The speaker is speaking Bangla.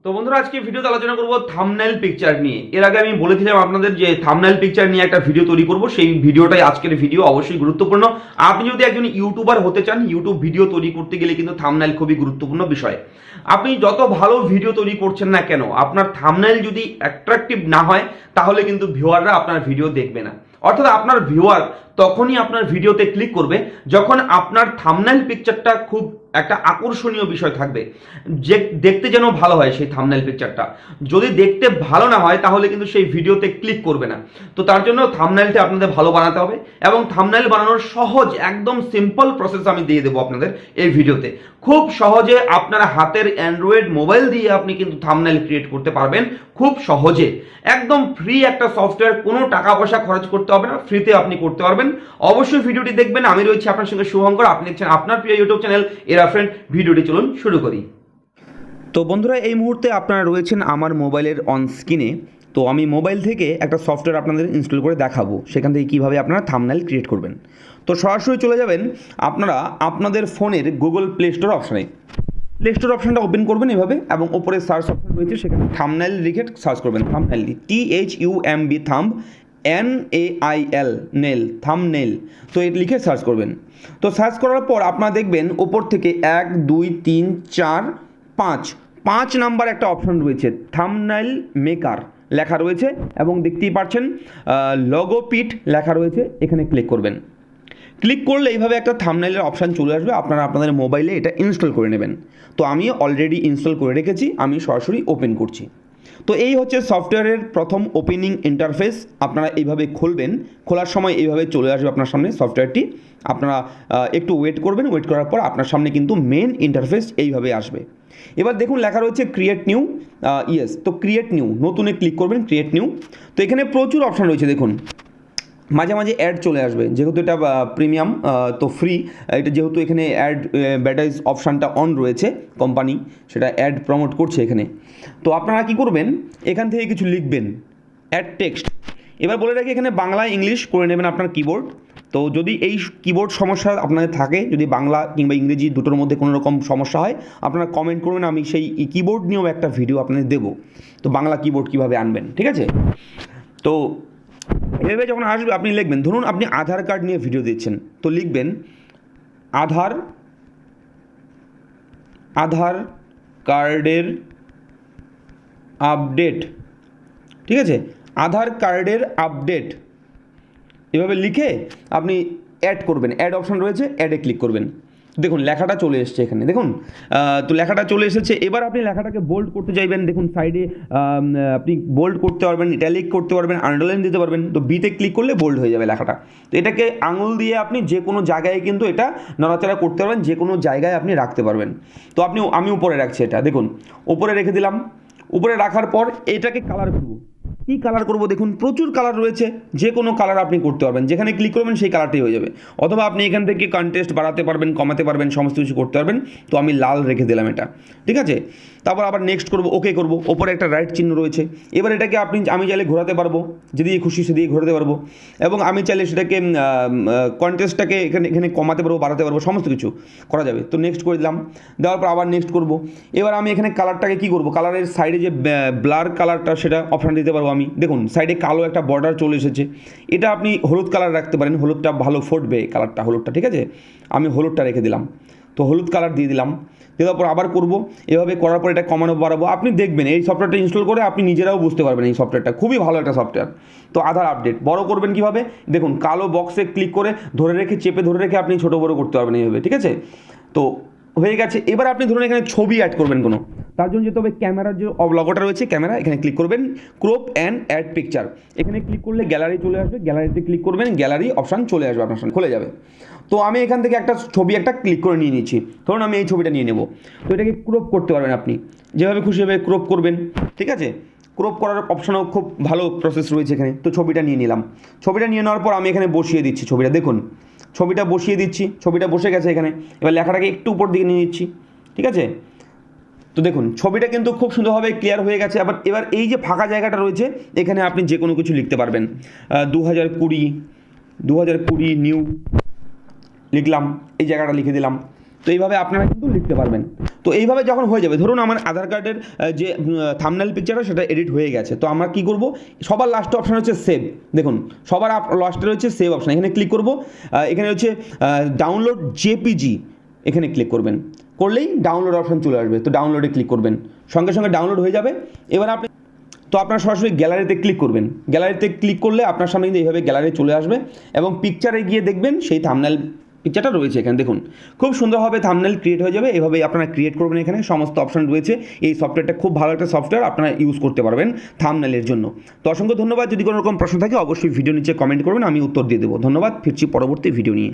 তো বন্ধুরা আজকে ভিডিওতে আলোচনা করব থাম্বনেল পিকচার নিয়ে। এর আগে আমি বলেছিলাম আপনাদের যে থাম্বনেল পিকচার নিয়ে একটা ভিডিও তৈরি করব, সেই ভিডিওটাই আজকের ভিডিও। অবশ্যই গুরুত্বপূর্ণ। আপনি যদি একজন ইউটিউবার হতে চান, ইউটিউব ভিডিও তৈরি করতে গেলে কিন্তু থাম্বনেল খুবই গুরুত্বপূর্ণ বিষয়। আপনি যত ভালো ভিডিও তৈরি করছেন না কেন, আপনার থাম্বনেল যদি অ্যাট্রাকটিভ না হয় তাহলে কিন্তু ভিউয়াররা আপনার ভিডিও দেখবে না। অর্থাৎ আপনার ভিউয়ার তখনই আপনার ভিডিওতে ক্লিক করবে যখন আপনার থাম্বনেল পিকচারটা খুব একটা আকর্ষণীয় বিষয় থাকবে, যে দেখতে যেন ভালো হয় সেই থাম্বনেল পিকচারটা। যদি দেখতে ভালো না হয় তাহলে কিন্তু সেই ভিডিওতে ক্লিক করবে না। তো তার জন্য থাম্বনেলটা আপনাদের ভালো বানাতে হবে, এবং থাম্বনেল বানানোর সহজ একদম সিম্পল প্রসেস আমি দিয়ে দেবো আপনাদের এই ভিডিওতে। খুব সহজে আপনার হাতের অ্যান্ড্রয়েড মোবাইল দিয়ে আপনি কিন্তু থাম্বনেল ক্রিয়েট করতে পারবেন খুব সহজে। একদম ফ্রি একটা সফটওয়্যার, কোনো টাকা পয়সা খরচ করতে হবে না, ফ্রিতে আপনি করতে পারবেন। অবশ্যই ভিডিওটি দেখবেন। আমি রয়েছি আপনার সঙ্গে শুভঙ্কর, আপনি দেখছেন আপনার প্রিয় ইউটিউব চ্যানেল এরা ফ্রেন্ড। ভিডিওটি চলুন শুরু করি। তো বন্ধুরা এই মুহূর্তে আপনারা রয়েছেন আমার মোবাইলের অন স্ক্রিনে। তো আমি মোবাইল থেকে একটা সফটওয়্যার আপনাদের ইনস্টল করে দেখাবো, সেখান থেকে কীভাবে আপনারা থাম্বনেল ক্রিয়েট করবেন। তো সরাসরি চলে যাবেন আপনারা আপনাদের ফোনের গুগল প্লে স্টোর অপশানে। প্লে স্টোর অপশানটা ওপেন করবেন এভাবে, এবং ওপরে সার্চ অপশান রয়েছে, সেখানে থাম্বনেল লিখে সার্চ করবেন। Thumbnail THUMB thumb NAIL nail, thumbnail. তো এটা লিখে সার্চ করবেন। তো সার্চ করার পর আপনারা দেখবেন ওপর থেকে 1 2 3 4 5 নাম্বার একটা অপশন রয়েছে, থাম্বনেল মেকার লেখা রয়েছে, এবং দেখতেই পাচ্ছেন লগো পিট লেখা রয়েছে। এখানে ক্লিক করবেন। ক্লিক করলে এইভাবে একটা থাম্বনেলের অপশান চলে আসবে। আপনারা আপনাদের মোবাইলে এটা ইনস্টল করে নেবেন। তো আমি অলরেডি ইনস্টল করে রেখেছি, আমি সরাসরি ওপেন করছি। তো এই হচ্ছে সফটওয়্যারের প্রথম ওপেনিং ইন্টারফেস। আপনারা এইভাবে খুলবেন, খোলার সময় এইভাবে চলে আসবে আপনার সামনে সফটওয়্যারটি। আপনারা একটু ওয়েট করবেন, ওয়েট করার পর আপনার সামনে কিন্তু মেন ইন্টারফেস এইভাবে আসবে। এবার দেখুন লেখা রয়েছে ক্রিয়েট নিউ, ইয়েস। তো ক্রিয়েট নিউ, নতুনে ক্লিক করবেন, ক্রিয়েট নিউ। তো এখানে প্রচুর অপশান রয়েছে দেখুন। মাঝে মাঝে অ্যাড চলে আসবে, যেহেতু এটা প্রিমিয়াম তো ফ্রি, এটা যেহেতু এখানে অ্যাড ব্যাটাইজ অপশানটা অন রয়েছে, কোম্পানি সেটা অ্যাড প্রমোট করছে এখানে। তো আপনারা কি করবেন, এখান থেকে কিছু লিখবেন, অ্যাড টেক্সট। এবার বলে রাখি এখানে বাংলা ইংলিশ করে নেবেন আপনার কিবোর্ড। তো যদি এই কিবোর্ড সমস্যা আপনাদের থাকে, যদি বাংলা কিংবা ইংরেজি দুটোর মধ্যে কোনো রকম সমস্যা হয়, আপনারা কমেন্ট করবেন, আমি সেই কিবোর্ড নিয়েও একটা ভিডিও আপনাদের দেবো। তো বাংলা কিবোর্ড কীভাবে আনবেন, ঠিক আছে? তো এভাবে যখন আসবে আপনি লিখবেন, ধরুন আপনি আধার কার্ড নিয়ে ভিডিও দিচ্ছেন, তো লিখবেন আধার কার্ডের আপডেট, ঠিক আছে? আধার কার্ডের আপডেট এভাবে লিখে আপনি অ্যাড করবেন। অ্যাড অপশন রয়েছে, অ্যাডে ক্লিক করবেন। দেখুন লেখাটা চলে এসছে এখানে, দেখুন। তো লেখাটা চলে এসেছে। এবার আপনি লেখাটাকে বোল্ড করতে চাইবেন, দেখুন সাইডে আপনি বোল্ড করতে পারবেন, ইটালিক করতে পারবেন, আন্ডারলাইন দিতে পারবেন। তো বিতে ক্লিক করলে বোল্ড হয়ে যাবে লেখাটা। তো এটাকে আঙুল দিয়ে আপনি যে কোনো জায়গায় কিন্তু এটা নড়াচড়া করতে পারবেন, যে কোনো জায়গায় আপনি রাখতে পারবেন। তো আমি উপরে রাখছি এটা, দেখুন উপরে রেখে দিলাম। উপরে রাখার পর এটাকে কালার করব। কী কালার করব, দেখুন প্রচুর কালার রয়েছে, যে কোনো কালার আপনি করতে পারবেন। যেখানে ক্লিক করবেন সেই কালারটাই হয়ে যাবে। অথবা আপনি এখান থেকে কন্ট্রাস্ট বাড়াতে পারবেন, কমাতে পারবেন, সমস্ত কিছু করতে পারবেন। তো আমি লাল রেখে দিলাম এটা, ঠিক আছে? তারপর আবার নেক্সট করব, ওকে করব। ওপরে একটা রাইট চিহ্ন রয়েছে। এবার এটাকে আমি চাইলে ঘোরাতে পারবো, যেদিকে খুশি সেদিকে ঘোরাতে পারবো, এবং আমি চাইলে সেটাকে কন্ট্রাস্টটাকে এখানে কমাতে পারবো, বাড়াতে পারবো, সমস্ত কিছু করা যাবে। তো নেক্সট করে দিলাম। দেওয়ার পর আবার নেক্সট করব। এবার আমি এখানে কালারটাকে কী করব, কালারের সাইডে যে ব্লার কালারটা সেটা অপশান দিতে পারবো আমি। দেখুন সাইডে কালো একটা বর্ডার চলে এসেছে। এটা আপনি হলুদ কালার রাখতে পারেন, হলুদটা ভালো ফুটবে কালারটা, হলুদটা, ঠিক আছে? আমি হলুদটা রেখে দিলাম। তো হলুদ কালার দিয়ে দিলাম। দেওয়ার পর আবার করব। এভাবে করার পর এটা কমানো বাড়াবো। আপনি দেখবেন এই সফটওয়্যারটা ইনস্টল করে আপনি নিজেরাও বুঝতে পারবেন এই সফটওয়্যারটা খুবই ভালো একটা সফটওয়্যার। তো আধার আপডেট বড় করবেন কীভাবে, দেখুন কালো বক্সে ক্লিক করে চেপে ধরে রেখে আপনি ছোটো বড়ো করতে পারবেন এইভাবে, ঠিক আছে? তো হয়ে গেছে। এবার আপনি ধরুন এখানে ছবি অ্যাড করবেন কোনো, তার জন্য যেতে হবে ক্যামেরার যে লগোটা রয়েছে, ক্যামেরা, এখানে ক্লিক করবেন, ক্রপ অ্যান্ড অ্যাড পিকচার। এখানে ক্লিক করলে গ্যালারি চলে আসবে, গ্যালারিতে ক্লিক করবেন, গ্যালারি অপশান চলে আসবে আপনার সামনে, খুলে যাবে। তো আমি এখান থেকে একটা ছবি ক্লিক করে নিয়ে নিচ্ছি। ধরুন আমি এই ছবিটা নিয়ে নেব। তো এটাকে ক্রপ করতে পারবেন আপনি, যেভাবে খুশি হবে ক্রপ করবেন, ঠিক আছে? ক্রপ করার অপশানও খুব ভালো প্রসেস রয়েছে এখানে। তো ছবিটা নিয়ে নিলাম। ছবিটা নিয়ে নেওয়ার পর আমি এখানে বসিয়ে দিচ্ছি ছবিটা, দেখুন ছবিটা বসিয়ে দিচ্ছি, ছবিটা বসে গেছে এখানে। এবার লেখাটাকে একটু উপর দিকে নিয়ে নিচ্ছি, ঠিক আছে? তো দেখুন ছবিটা কিন্তু খুব সুন্দরভাবে ক্লিয়ার হয়ে গেছে। এবার এই যে ফাঁকা জায়গাটা রয়েছে, এখানে আপনি যে কোনো কিছু লিখতে পারবেন। 2020 নিউ লিখলাম, এই জায়গাটা লিখে দিলাম। তো এইভাবে আপনারা কিন্তু লিখতে পারবেন। তো এইভাবে যখন হয়ে যাবে, ধরুন আমার আধার কার্ডের যে থাম্বনেল পিকচারটা সেটা এডিট হয়ে গেছে, তো আমরা কী করব, সবার লাস্টে অপশান হচ্ছে সেভ। দেখুন সবার লাস্টে রয়েছে সেভ অপশান, এখানে ক্লিক করব। এখানে হচ্ছে ডাউনলোড জেপিজি, এখানে ক্লিক করবেন, করলেই ডাউনলোড অপশান চলে আসবে। তো ডাউনলোডে ক্লিক করবেন, সঙ্গে সঙ্গে ডাউনলোড হয়ে যাবে। এবার আপনি আপনার সরাসরি গ্যালারিতে ক্লিক করবেন। গ্যালারিতে ক্লিক করলে আপনার সামনে কিন্তু এইভাবে গ্যালারি চলে আসবে এবং পিকচারে গিয়ে দেখবেন সেই থাম্বনেল পিকচারটা রয়েছে এখানে। দেখুন খুব সুন্দরভাবে থাম্বনেল ক্রিয়েট হয়ে যাবে। এভাবেই আপনারা ক্রিয়েট করবেন, এখানে সমস্ত অপশান রয়েছে। এই সফটওয়্যারটা খুব ভালো একটা সফটওয়্যার, আপনারা ইউজ করতে পারবেন থাম্বনেলের জন্য। তো অসংখ্য ধন্যবাদ। যদি কোনো রকম প্রশ্ন থাকে অবশ্যই ভিডিও নিচে কমেন্ট করবেন, আমি উত্তর দিয়ে দেবো। ধন্যবাদ, ফিরছি পরবর্তী ভিডিও নিয়ে।